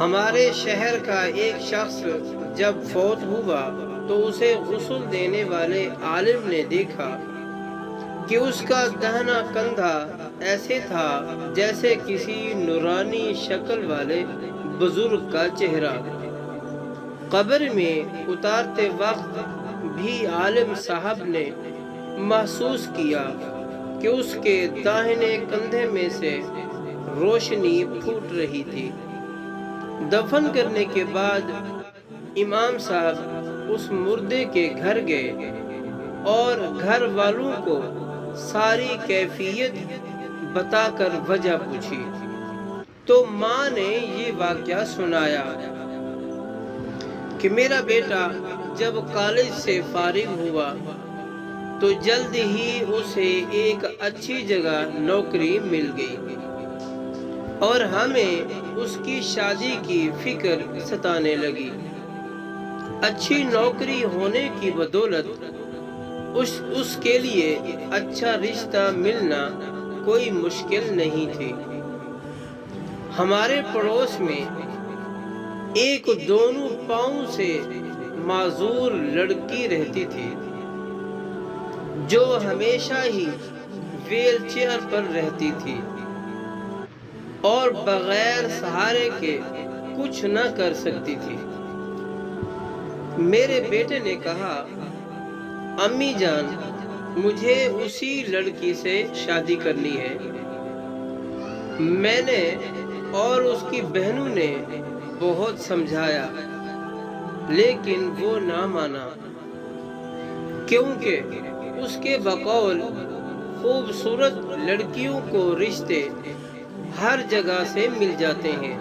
ہمارے شہر کا ایک شخص جب فوت ہوا تو اسے غسل دینے والے عالم نے دیکھا کہ اس کا دہنا کندھا ایسے تھا جیسے کسی نورانی شکل والے بزرگ کا چہرہ۔ قبر میں اتارتے وقت بھی عالم صاحب نے محسوس کیا کہ اس کے داہنے کندھے میں سے روشنی پھوٹ رہی تھی۔ دفن کرنے کے بعد امام صاحب اس مردے کے گھر گئے اور گھر والوں کو ساری کیفیت بتا کر وجہ پوچھی تو ماں نے یہ واقعہ سنایا کہ میرا بیٹا جب کالج سے فارغ ہوا تو جلد ہی اسے ایک اچھی جگہ نوکری مل گئی اور ہمیں اس کی شادی کی فکر ستانے لگی۔ اچھی نوکری ہونے کی بدولت اس کے لیے اچھا رشتہ ملنا کوئی مشکل نہیں تھی۔ ہمارے پڑوس میں ایک دونوں پاؤں سے معذور لڑکی رہتی تھی جو ہمیشہ ہی ویل چیئر پر رہتی تھی اور بغیر سہارے کے کچھ نہ کر سکتی تھی۔ میرے بیٹے نے کہا، امی جان مجھے اسی لڑکی سے شادی کرنی ہے۔ میں نے اور اس کی بہنوں نے بہت سمجھایا لیکن وہ نہ مانا، کیونکہ اس کے بقول خوبصورت لڑکیوں کو رشتے ہر جگہ سے مل جاتے ہیں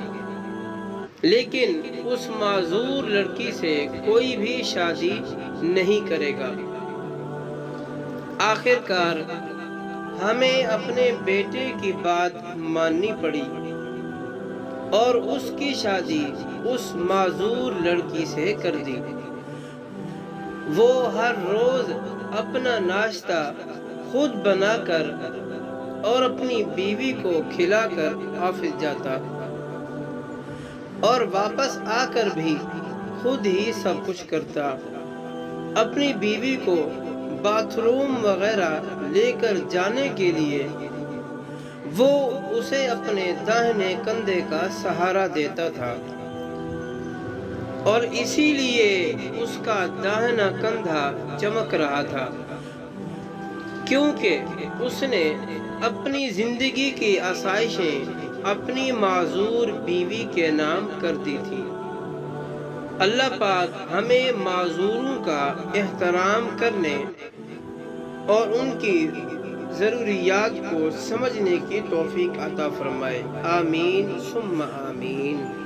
لیکن اس معذور لڑکی سے کوئی بھی شادی نہیں کرے گا۔ آخرکار ہمیں اپنے بیٹے کی بات ماننی پڑی اور اس کی شادی اس معذور لڑکی سے کر دی۔ وہ ہر روز اپنا ناشتہ خود بنا کر اور اپنی بیوی کو کھلا کر آفس جاتا اور واپس آ کر بھی خود ہی سب کچھ کرتا۔ اپنی بیوی کو باتھ روم وغیرہ لے کر جانے کے لیے وہ اسے اپنے داہنے کندھے کا سہارا دیتا تھا اور اسی لیے اس کا داہنا کندھا چمک رہا تھا، کیونکہ اس نے اپنی زندگی کی آسائشیں اپنی معذور بیوی کے نام کر دی تھی۔ اللہ پاک ہمیں معذوروں کا احترام کرنے اور ان کی ضروریات کو سمجھنے کی توفیق عطا فرمائے۔ آمین ثم آمین۔